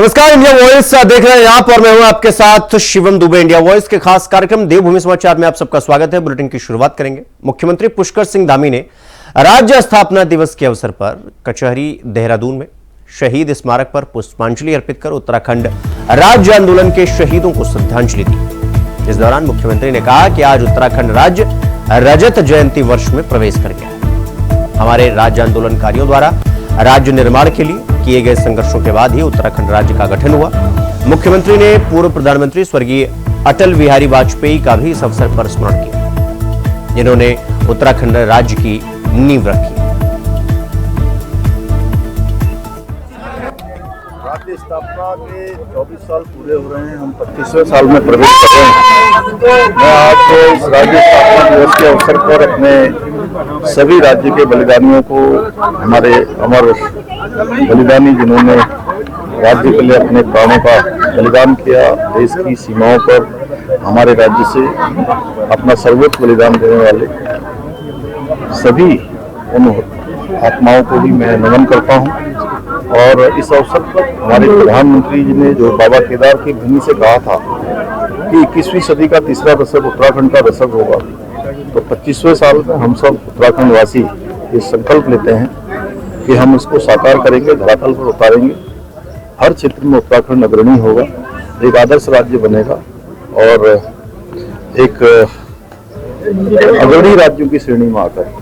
नमस्कार, India voice देख रहे हैं आप और मैं हूं आपके साथ शिवम दुबे। इंडिया वॉइस के खास कार्यक्रम देवभूमि समाचार में आप सबका स्वागत है। बुलेटिन की शुरुआत करेंगे। मुख्यमंत्री पुष्कर सिंह धामी ने राज्य स्थापना दिवस के अवसर पर कचहरी देहरादून में शहीद स्मारक पर पुष्पांजलि अर्पित कर उत्तराखंड राज्य आंदोलन के शहीदों को श्रद्धांजलि दी। इस दौरान मुख्यमंत्री ने कहा कि आज उत्तराखंड राज्य रजत जयंती वर्ष में प्रवेश कर गया है। हमारे राज्य आंदोलनकारियों द्वारा राज्य निर्माण के लिए किए गए संघर्षों के बाद ही उत्तराखंड राज्य का गठन हुआ। मुख्यमंत्री ने पूर्व प्रधानमंत्री स्वर्गीय अटल बिहारी वाजपेयी का भी इस अवसर पर स्मरण किया, जिन्होंने उत्तराखंड राज्य की नींव रखी। राज्य स्थापना के 24 साल पूरे हो रहे हैं, हम 25वें साल में प्रवेश कर रहे हैं। मैं आज इस राज्य स्थापना दिवस के अवसर पर अपने सभी राज्य के बलिदानियों को, हमारे अमर बलिदानी जिन्होंने राज्य के लिए अपने प्राणों का बलिदान किया, देश की सीमाओं पर हमारे राज्य से अपना सर्वोच्च बलिदान देने वाले सभी उन आत्माओं को भी मैं नमन करता हूं। और इस अवसर पर हमारे प्रधानमंत्री जी ने जो बाबा केदार की भूमि से कहा था कि 21वीं सदी का तीसरा दशक उत्तराखंड का दशक होगा, तो 25वें साल में हम सब उत्तराखंड वासी ये संकल्प लेते हैं कि हम इसको साकार करेंगे, धरातल पर उतारेंगे। हर क्षेत्र में उत्तराखंड अग्रणी होगा, एक आदर्श राज्य बनेगा और एक अग्रणी राज्यों की श्रेणी में आता है।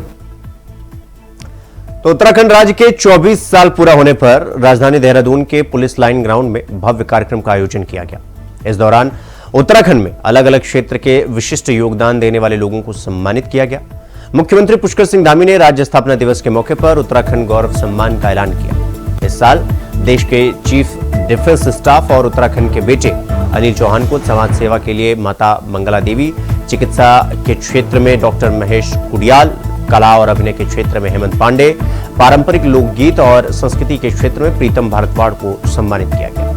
तो उत्तराखंड राज्य के 24 साल पूरा होने पर राजधानी देहरादून के पुलिस लाइन ग्राउंड में भव्य कार्यक्रम का आयोजन किया गया। इस दौरान उत्तराखंड में अलग अलग क्षेत्र के विशिष्ट योगदान देने वाले लोगों को सम्मानित किया गया। मुख्यमंत्री पुष्कर सिंह धामी ने राज्य स्थापना दिवस के मौके पर उत्तराखंड गौरव सम्मान का ऐलान किया। इस साल देश के चीफ डिफेंस स्टाफ और उत्तराखंड के बेटे अनिल चौहान को समाज सेवा के लिए माता मंगला देवी, चिकित्सा के क्षेत्र में डॉक्टर महेश कुडियाल, कला और अभिनय के क्षेत्र में हेमंत पांडे, पारंपरिक लोकगीत और संस्कृति के क्षेत्र में प्रीतम भारद्वाज को सम्मानित किया गया।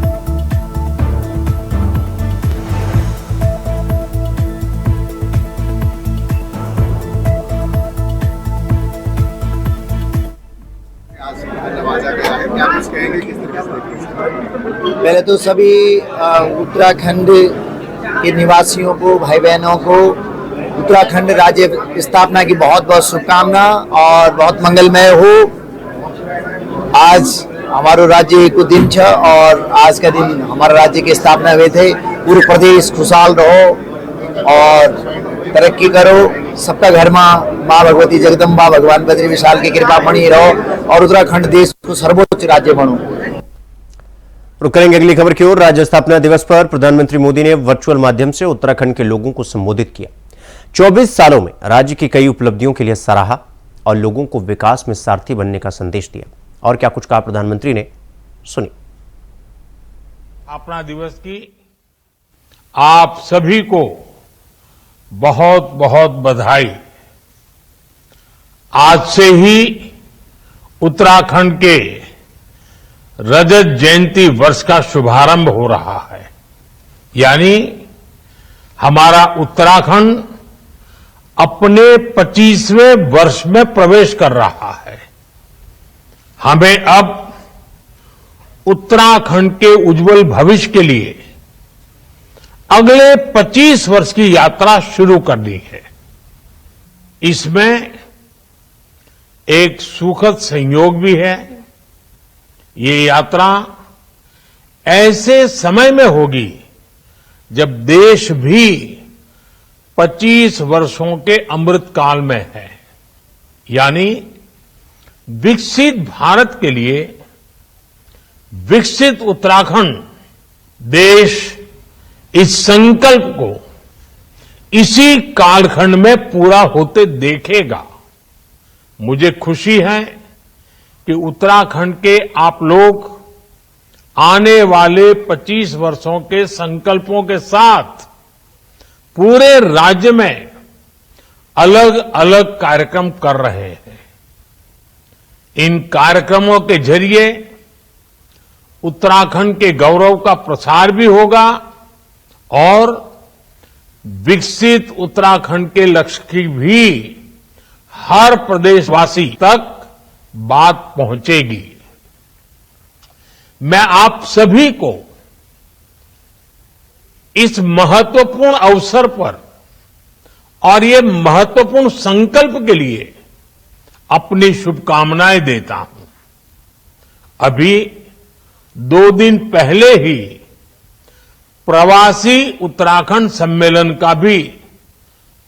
पहले तो सभी उत्तराखंड के निवासियों को, भाई बहनों को उत्तराखंड राज्य स्थापना की बहुत बहुत शुभकामना और बहुत मंगलमय हो। आज हमारो राज्य को दिन छ और आज का दिन हमारा राज्य की स्थापना हुए थे। पूरे प्रदेश खुशहाल रहो और तरक्की करो। सबका घर माँ भगवती जगदम्बा भगवान बद्री विशाल की कृपा बनी रहो और उत्तराखंड देश को सर्वोच्च राज्य बनो। रुक करेंगे अगली खबर की ओर। राज्य स्थापना दिवस पर प्रधानमंत्री मोदी ने वर्चुअल माध्यम से उत्तराखंड के लोगों को संबोधित किया। 24 सालों में राज्य की कई उपलब्धियों के लिए सराहा और लोगों को विकास में सारथी बनने का संदेश दिया। और क्या कुछ कहा प्रधानमंत्री ने, सुनिए। स्थापना दिवस की आप सभी को बहुत बहुत बधाई। आज से ही उत्तराखंड के रजत जयंती वर्ष का शुभारंभ हो रहा है, यानी हमारा उत्तराखंड अपने 25वें वर्ष में प्रवेश कर रहा है। हमें अब उत्तराखंड के उज्जवल भविष्य के लिए अगले 25 वर्ष की यात्रा शुरू करनी है। इसमें एक सुखद संयोग भी है। ये यात्रा ऐसे समय में होगी जब देश भी 25 वर्षों के अमृत काल में है, यानी विकसित भारत के लिए विकसित उत्तराखंड। देश इस संकल्प को इसी कालखंड में पूरा होते देखेगा। मुझे खुशी है कि उत्तराखंड के आप लोग आने वाले 25 वर्षों के संकल्पों के साथ पूरे राज्य में अलग अलग कार्यक्रम कर रहे हैं। इन कार्यक्रमों के जरिए उत्तराखंड के गौरव का प्रसार भी होगा और विकसित उत्तराखंड के लक्ष्य की भी हर प्रदेशवासी तक बात पहुंचेगी। मैं आप सभी को इस महत्वपूर्ण अवसर पर और ये महत्वपूर्ण संकल्प के लिए अपनी शुभकामनाएं देता हूं। अभी 2 दिन पहले ही प्रवासी उत्तराखंड सम्मेलन का भी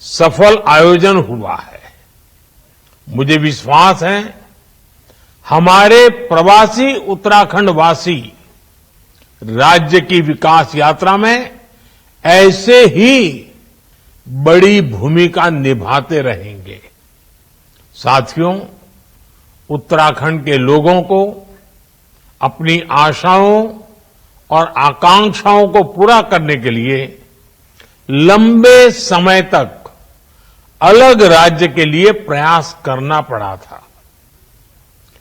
सफल आयोजन हुआ है। मुझे विश्वास है हमारे प्रवासी उत्तराखंड वासी राज्य की विकास यात्रा में ऐसे ही बड़ी भूमिका निभाते रहेंगे। साथियों, उत्तराखंड के लोगों को अपनी आशाओं और आकांक्षाओं को पूरा करने के लिए लंबे समय तक अलग राज्य के लिए प्रयास करना पड़ा था।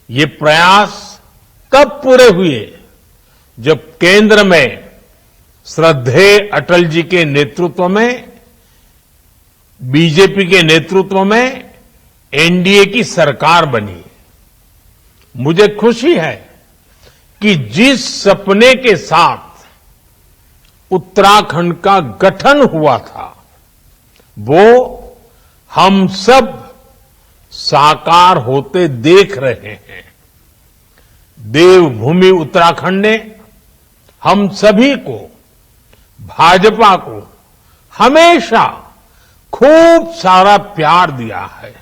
ये प्रयास तब पूरे हुए जब केंद्र में श्रद्धेय अटल जी के नेतृत्व में, बीजेपी के नेतृत्व में एनडीए की सरकार बनी। मुझे खुशी है कि जिस सपने के साथ उत्तराखंड का गठन हुआ था वो हम सब साकार होते देख रहे हैं। देवभूमि उत्तराखंड ने हम सभी को, भाजपा को हमेशा खूब सारा प्यार दिया है,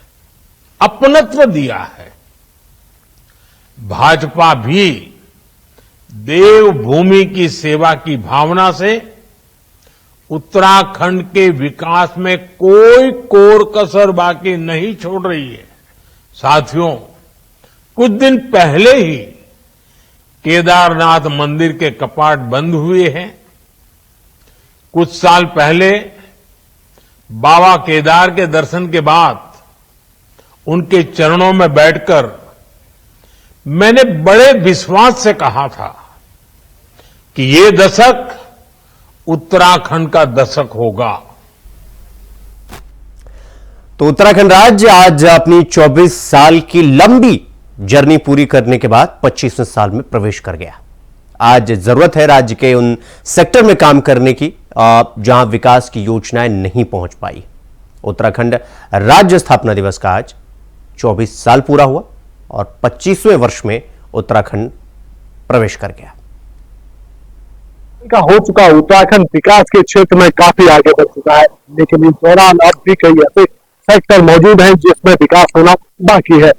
अपनत्व दिया है। भाजपा भी देवभूमि की सेवा की भावना से उत्तराखंड के विकास में कोई कोर कसर बाकी नहीं छोड़ रही है। साथियों, कुछ दिन पहले ही केदारनाथ मंदिर के कपाट बंद हुए हैं। कुछ साल पहले बाबा केदार के दर्शन के बाद उनके चरणों में बैठकर मैंने बड़े विश्वास से कहा था कि ये दशक उत्तराखंड का दशक होगा। तो उत्तराखंड राज्य आज अपनी 24 साल की लंबी जर्नी पूरी करने के बाद 25वें साल में प्रवेश कर गया। आज जरूरत है राज्य के उन सेक्टर में काम करने की जहां विकास की योजनाएं नहीं पहुंच पाई। उत्तराखंड राज्य स्थापना दिवस का आज 24 साल पूरा हुआ और 25वें वर्ष में उत्तराखंड प्रवेश कर गया। का हो चुका उत्तराखंड विकास के क्षेत्र में काफी आगे बढ़ चुका है, लेकिन इस दौरान अब भी कई ऐसे सेक्टर मौजूद हैं जिसमें विकास होना बाकी है।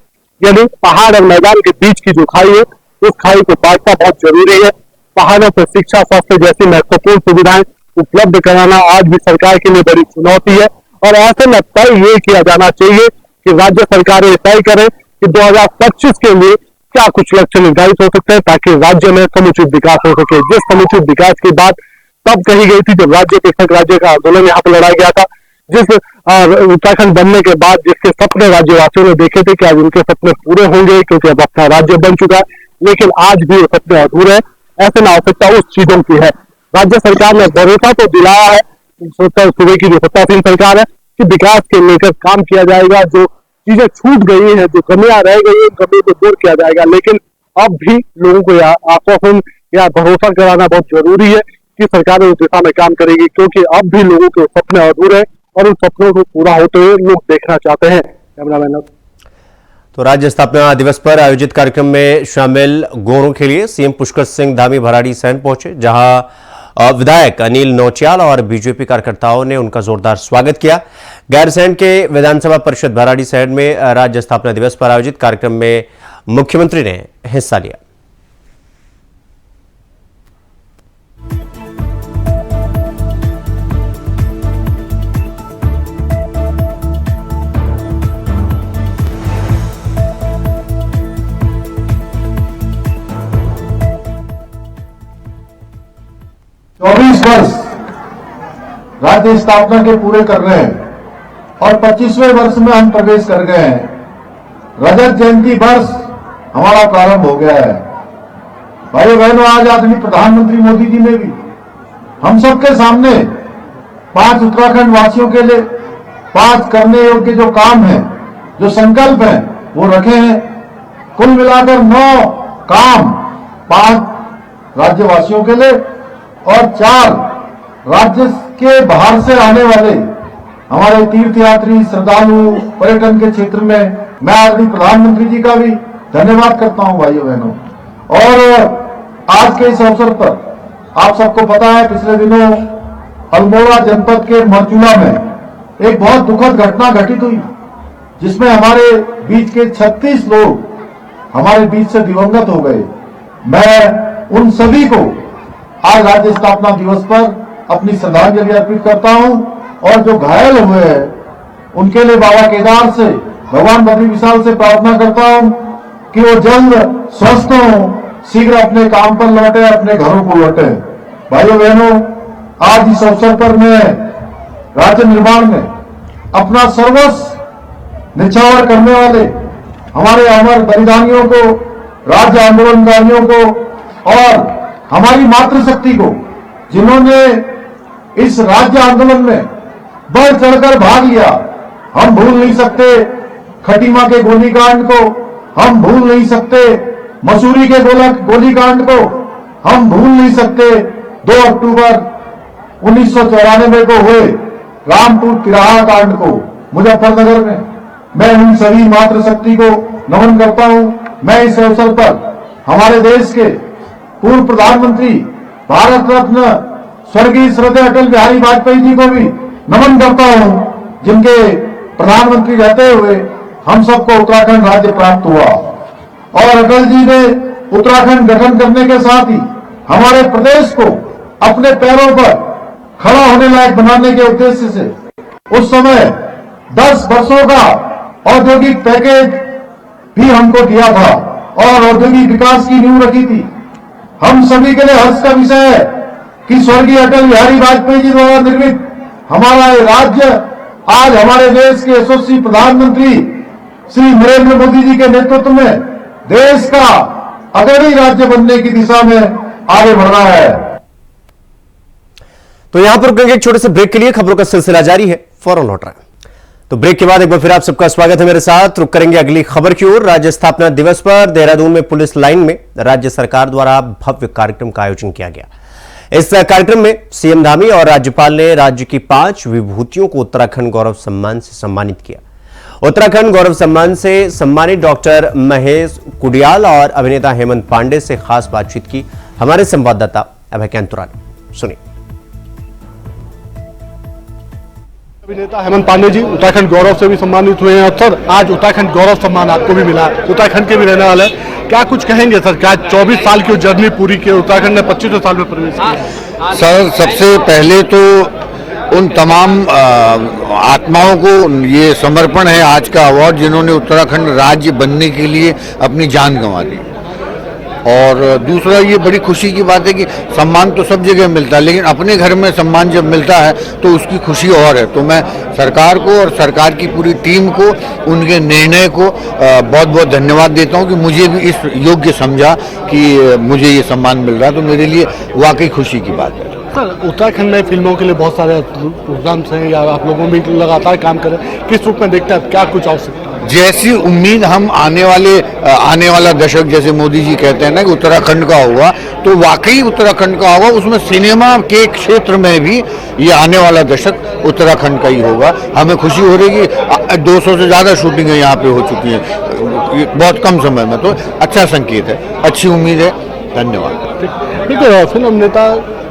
यानी पहाड़ और मैदान के बीच की जो खाई है, उस खाई को पाटना बहुत जरूरी है। पहाड़ों पर शिक्षा, स्वास्थ्य जैसी महत्वपूर्ण सुविधाएं उपलब्ध कराना आज भी सरकार के लिए बड़ी चुनौती है और ऐसे में तय ये किया जाना चाहिए कि राज्य सरकारें तय करें कि 2025 के लिए क्या कुछ लक्ष्य निर्धारित हो सकते हैं ताकि राज्य में समुचित विकास हो सके। जिस समुचित विकास की बात तब कही गई थी जब राज्य पृथक राज्य का आंदोलन यहाँ पर लड़ाया गया था, जिस उत्तराखंड बनने के बाद जिसके सपने राज्यवासियों ने देखे थे कि आज उनके सपने पूरे होंगे क्योंकि अब अपना राज्य बन चुका है, लेकिन आज भी वो सपने अधूरे हैं। ऐसे में आवश्यकता उस चीजों की है। राज्य सरकार ने भरोसा तो दिलाया है, सूबे की जो सत्तासीन सरकार है, कि विकास के लेकर काम किया जाएगा। जो चीजें छूट गई हैं, जो कमियां रह गई हैं, कमियों को दूर किया जाएगा। लेकिन अब भी लोगों को आश्वासन या भरोसा कराना बहुत जरूरी है कि सरकार उस दिशा में काम करेगी, क्योंकि अब भी लोगों के सपने अधूरे हैं और उन सपनों को पूरा होते हुए लोग देखना चाहते हैं। कैमरामैन। तो राज्य स्थापना दिवस पर आयोजित कार्यक्रम में शामिल गोरों के लिए सीएम पुष्कर सिंह धामी भराड़ीसैंण पहुंचे, जहां विधायक अनिल नौटियाल और बीजेपी कार्यकर्ताओं ने उनका जोरदार स्वागत किया। गैरसैंण के विधानसभा परिषद भराड़ीसैंण में राज्य स्थापना दिवस पर आयोजित कार्यक्रम में मुख्यमंत्री ने हिस्सा लिया। वर्ष राज्य स्थापना के पूरे कर रहे हैं और 25वें वर्ष में हम प्रवेश कर गए हैं। रजत जयंती वर्ष हमारा प्रारंभ हो गया है। भाइयों बहनों, आज आदरणीय प्रधानमंत्री मोदी जी ने भी हम सबके सामने 5 उत्तराखंड वासियों के लिए 5 करने योग्य जो काम है, जो संकल्प है, वो रखे हैं। कुल मिलाकर 9 काम 5 राज्यवासियों के लिए और 4 राज्य के बाहर से आने वाले हमारे तीर्थयात्री श्रद्धालु पर्यटन के क्षेत्र में मैं आदरणीय प्रधानमंत्री जी का भी धन्यवाद करता हूं भाइयों बहनों। और आज के इस अवसर पर आप सबको पता है पिछले दिनों अल्मोड़ा जनपद के मरचूला में एक बहुत दुखद घटना घटित हुई जिसमें हमारे बीच के 36 लोग हमारे बीच से दिवंगत हो गए। मैं उन सभी को आज राज्य स्थापना दिवस पर अपनी श्रद्धांजलि अर्पित करता हूं और जो घायल हुए हैं उनके लिए बाबा केदार से भगवान बद्री विशाल से प्रार्थना करता हूं कि वो जल्द स्वस्थ हों, शीघ्र अपने काम पर लौटे, अपने घरों को लौटे। भाइयों बहनों, आज इस अवसर पर मैं राज्य निर्माण में अपना सर्वस्व निछावर करने वाले हमारे अमर बलिदानियों को, राज्य आंदोलनकारियों को और हमारी मातृशक्ति को जिन्होंने इस राज्य आंदोलन में बढ़ चढ़कर भाग लिया, हम भूल नहीं सकते खटीमा के गोलीकांड को, हम भूल नहीं सकते मसूरी के गोलीकांड को, हम भूल नहीं सकते 2 अक्टूबर 1994 को हुए रामपुर तिराहा कांड को मुजफ्फरनगर में। मैं उन सभी मातृशक्ति को नमन करता हूं। मैं इस अवसर पर हमारे देश के पूर्व प्रधानमंत्री भारत रत्न स्वर्गीय श्रद्धेय अटल बिहारी वाजपेयी जी को भी नमन करता हूं, जिनके प्रधानमंत्री रहते हुए हम सबको उत्तराखंड राज्य प्राप्त हुआ। और अटल जी ने उत्तराखंड गठन करने के साथ ही हमारे प्रदेश को अपने पैरों पर खड़ा होने लायक बनाने के उद्देश्य से उस समय 10 वर्षों का औद्योगिक पैकेज भी हमको दिया था और औद्योगिक विकास की नींव रखी थी। हम सभी के लिए हर्ष का विषय है कि स्वर्गीय अटल बिहारी वाजपेयी जी द्वारा निर्मित हमारा ये राज्य आज हमारे देश के यशस्वी प्रधानमंत्री श्री नरेंद्र मोदी जी के नेतृत्व में देश का अग्रणी राज्य बनने की दिशा में आगे बढ़ रहा है। तो यहां पर रुकेंगे एक छोटे से ब्रेक के लिए। खबरों का सिलसिला जारी है, फौरन लौट रहा है। तो ब्रेक के बाद एक बार फिर आप सबका स्वागत है मेरे साथ। रुक करेंगे अगली खबर की ओर। राज्य स्थापना दिवस पर देहरादून में पुलिस लाइन में राज्य सरकार द्वारा भव्य कार्यक्रम का आयोजन किया गया। इस कार्यक्रम में सीएम धामी और राज्यपाल ने राज्य की 5 विभूतियों को उत्तराखंड गौरव सम्मान से सम्मानित किया। उत्तराखंड गौरव सम्मान से सम्मानित डॉक्टर महेश कुडियाल और अभिनेता हेमंत पांडे से खास बातचीत की हमारे संवाददाता अभय कैंतुरा ने। सुनिए। अभिनेता हेमंत पांडे जी उत्तराखंड गौरव से भी सम्मानित हुए हैं और सर आज उत्तराखंड गौरव सम्मान आपको भी मिला, उत्तराखंड के भी रहने वाले, क्या कुछ कहेंगे सर? क्या 24 साल की जर्नी पूरी की, उत्तराखंड ने 25वें साल में प्रवेश किया? सर सबसे पहले तो उन तमाम आत्माओं को ये समर्पण है आज का अवार्ड जिन्होंने उत्तराखंड राज्य बनने के लिए अपनी जान गंवा दी। और दूसरा ये बड़ी खुशी की बात है कि सम्मान तो सब जगह मिलता है लेकिन अपने घर में सम्मान जब मिलता है तो उसकी खुशी और है। तो मैं सरकार को और सरकार की पूरी टीम को उनके निर्णय को बहुत बहुत धन्यवाद देता हूं कि मुझे भी इस योग्य समझा कि मुझे ये सम्मान मिल रहा है, तो मेरे लिए वाकई खुशी की बात है। सर उत्तराखंड में फिल्मों के लिए बहुत सारे प्रोग्राम्स हैं या आप लोगों में लगातार काम करें, किस रूप में देखते हैं, क्या कुछ आवश्यकता? जैसी उम्मीद हम आने वाला दशक जैसे मोदी जी कहते हैं ना कि उत्तराखंड का होगा, तो वाकई उत्तराखंड का होगा। उसमें सिनेमा के क्षेत्र में भी ये आने वाला दशक उत्तराखंड का ही होगा। हमें खुशी हो रही है कि 200 से ज़्यादा शूटिंगें यहाँ पे हो चुकी हैं बहुत कम समय में, तो अच्छा संकेत है, अच्छी उम्मीद है। धन्यवाद। ठीक है। फिल्म अभिनेता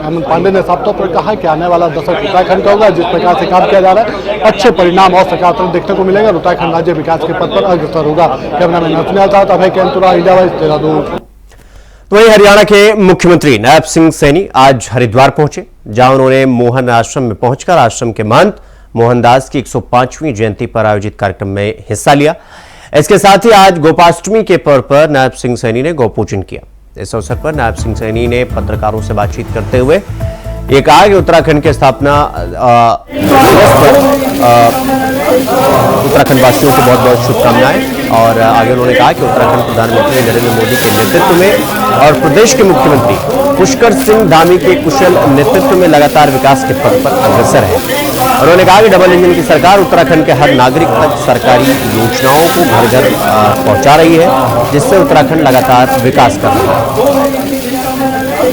हेमंत पांडे ने साफ तौर पर कहा कि आने वाला दशक उत्तराखंड का होगा। जिस प्रकार से काम किया जा रहा है अच्छे परिणाम और सकारात्मक देखने को मिलेगा। उत्तराखंड राज्य विकास के पथ पर अग्रसर होगा। कैमरामैन नथुनिया साथ अभय कैंतुरा, इंडिया वाइज, देहरादून। तो वहीं हरियाणा के मुख्यमंत्री नायब सिंह सैनी आज हरिद्वार पहुंचे, जहां उन्होंने मोहन आश्रम में पहुंचकर आश्रम के महंत मोहनदास की 105वीं जयंती पर आयोजित कार्यक्रम में हिस्सा लिया। इसके साथ ही आज गोपाष्टमी के पर्व पर नायब सिंह सैनी ने गौपूजन किया। इस अवसर पर नायब सिंह सैनी ने पत्रकारों से बातचीत करते हुए ये कहा कि उत्तराखंड के स्थापना दिवस पर उत्तराखंड वासियों को बहुत बहुत शुभकामनाएं। और आगे उन्होंने कहा कि उत्तराखंड प्रधानमंत्री नरेंद्र मोदी के नेतृत्व में और प्रदेश के मुख्यमंत्री पुष्कर सिंह धामी के कुशल नेतृत्व में लगातार विकास के पथ पर अग्रसर है। उन्होंने कहा कि डबल इंजन की सरकार उत्तराखंड के हर नागरिक तक सरकारी योजनाओं को घर घर पहुंचा रही है, जिससे उत्तराखंड लगातार विकास कर रहा है। आज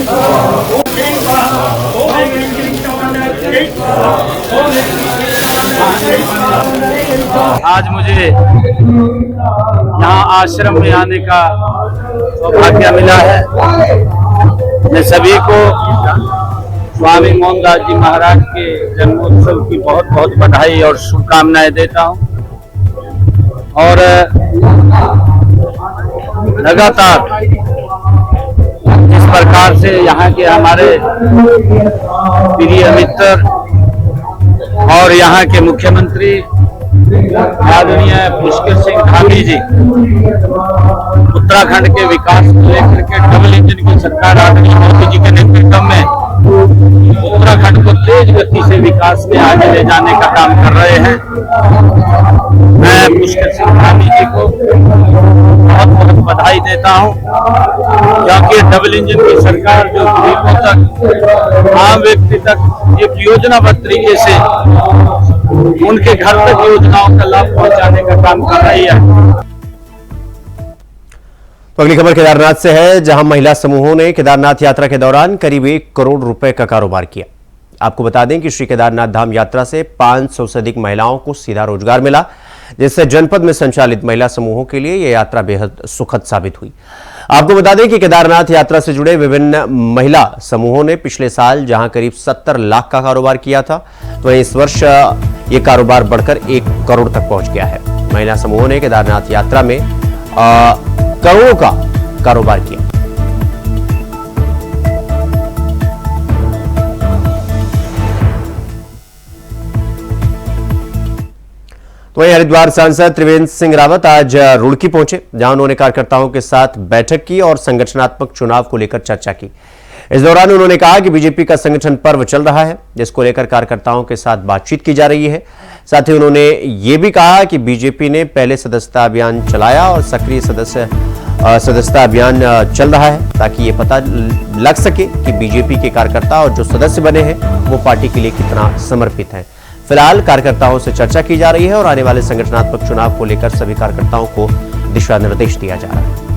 मुझे यहाँ आश्रम में आने का सौभाग्य मिला है। मैं सभी को स्वामी मोहनदास जी महाराज के जन्मोत्सव की बहुत बहुत बधाई और शुभकामनाएं देता हूँ और लगातार इस प्रकार से यहाँ के हमारे प्रिय मित्र और यहाँ के मुख्यमंत्री आदरणीय पुष्कर सिंह धामी जी उत्तराखंड के विकास को लेकर के डबल इंजन की सरकार आदरणीय मोदी जी के नेतृत्व में उत्तराखंड को तेज गति से विकास में आगे ले जाने का काम कर रहे हैं। मैं पुष्कर सिंह धामी जी को बहुत बहुत बधाई देता हूं, क्योंकि डबल इंजन की सरकार जो गरीबों तक, आम व्यक्ति तक एक योजनाबद्ध तरीके से उनके घर तक योजनाओं का लाभ पहुंचाने का काम कर रही है। तो अगली खबर केदारनाथ से है, जहां महिला समूहों ने केदारनाथ यात्रा के दौरान करीब 1 करोड़ रुपए का कारोबार किया। आपको बता दें कि श्री केदारनाथ धाम यात्रा से 500 से अधिक महिलाओं को सीधा रोजगार मिला, जिससे जनपद में संचालित महिला समूहों के लिए यह यात्रा बेहद सुखद साबित हुई। आपको बता दें कि केदारनाथ यात्रा से जुड़े विभिन्न महिला समूहों ने पिछले साल जहां करीब 70 लाख का कारोबार किया था, तो इस वर्ष ये कारोबार बढ़कर 1 करोड़ तक पहुंच गया है। महिला समूहों ने केदारनाथ यात्रा में करोड़ों का कारोबार किया। तो वहीं हरिद्वार सांसद त्रिवेंद्र सिंह रावत आज रुड़की पहुंचे, जहां उन्होंने कार्यकर्ताओं के साथ बैठक की और संगठनात्मक चुनाव को लेकर चर्चा की। इस दौरान उन्होंने कहा कि बीजेपी का संगठन पर्व चल रहा है, जिसको लेकर कार्यकर्ताओं के साथ बातचीत की जा रही है। साथ ही उन्होंने ये भी कहा कि बीजेपी ने पहले सदस्यता अभियान चलाया और सक्रिय सदस्यता अभियान चल रहा है, ताकि ये पता लग सके कि बीजेपी के कार्यकर्ता और जो सदस्य बने हैं वो पार्टी के लिए कितना समर्पित हैं। फिलहाल कार्यकर्ताओं से चर्चा की जा रही है और आने वाले संगठनात्मक चुनाव को लेकर सभी कार्यकर्ताओं को दिशा निर्देश दिया जा रहा है।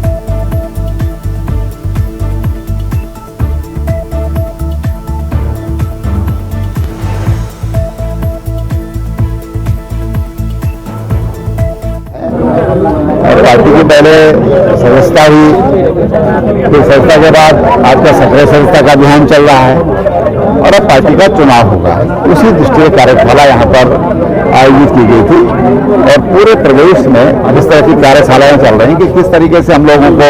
पार्टी की पहले सदस्यता हुई, फिर सदस्यता के बाद आज का सक्रिय सदस्यता का अभियान चल रहा है और अब पार्टी का चुनाव होगा। उसी दृष्टि से कार्यशाला यहाँ पर आयोजित की गई थी और पूरे प्रदेश में जिस तरह की कार्यशालाएं चल रही हैं कि किस तरीके से हम लोगों को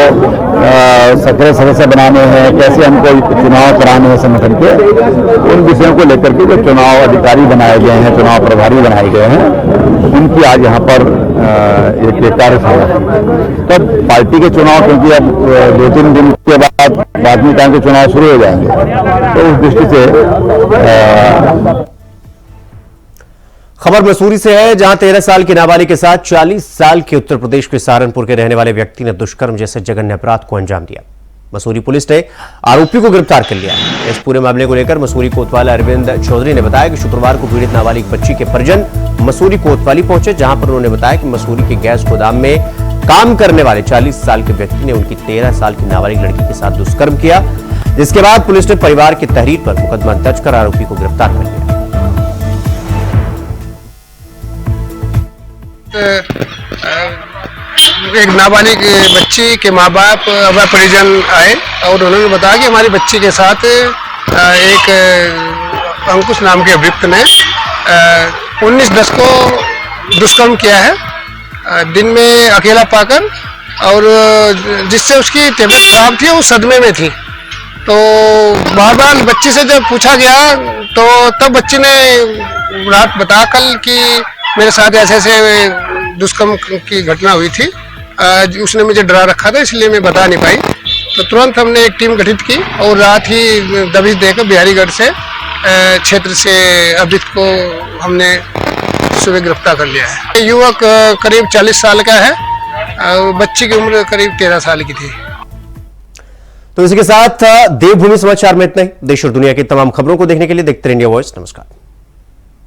सक्रिय सदस्य बनाने हैं, कैसे हमको चुनाव कराने हैं संगठन के, उन विषयों को लेकर के जो चुनाव अधिकारी बनाए गए हैं, चुनाव प्रभारी बनाए गए हैं, उनकी आज यहाँ पर एक कार्यशाला। तब पार्टी के चुनाव, क्योंकि अब 2-3 दिन के बाद प्राथमिक टाइम के चुनाव शुरू हो जाएंगे, तो उस दृष्टि से खबर मसूरी से है, जहां 13 साल की नाबालिग के साथ 40 साल के उत्तर प्रदेश के सहारनपुर के रहने वाले व्यक्ति ने दुष्कर्म जैसे जघन्य अपराध को अंजाम दिया। मसूरी पुलिस ने आरोपी को गिरफ्तार कर लिया। इस पूरे मामले को लेकर मसूरी कोतवाल अरविंद चौधरी ने बताया कि शुक्रवार को पीड़ित नाबालिग बच्ची के परिजन मसूरी कोतवाली पहुंचे, जहां पर उन्होंने बताया कि मसूरी के गैस गोदाम में काम करने वाले 40 साल के व्यक्ति ने उनकी 13 साल की नाबालिग लड़की के साथ दुष्कर्म किया, जिसके बाद पुलिस ने परिवार की तहरीर पर मुकदमा दर्ज कर आरोपी को गिरफ्तार कर लिया। एक नाबालिग बच्ची के माँ बाप व परिजन आए और उन्होंने बताया कि हमारी बच्ची के साथ एक अंकुश नाम के अभियुक्त ने 19/10 को दुष्कर्म किया है, दिन में अकेला पाकर, और जिससे उसकी तबीयत खराब थी, वो सदमे में थी। तो बार बार बच्ची से जब पूछा गया तो तब बच्ची ने रात बता कल कि मेरे साथ ऐसे ऐसे दुष्कर्म की घटना हुई थी, उसने मुझे डरा रखा था, इसलिए मैं बता नहीं पाई। तो तुरंत हमने एक टीम गठित की और रात ही दबिश देकर बिहारीगढ़ से क्षेत्र से अभियुक्त को हमने सुबह गिरफ्तार कर लिया है। युवक करीब 40 साल का है, बच्ची की उम्र करीब 13 साल की थी। तो इसी के साथ देवभूमि समाचार में इतना ही। देश और दुनिया की तमाम खबरों को देखने के लिए देखते रहिए इंडिया वॉइस। नमस्कार।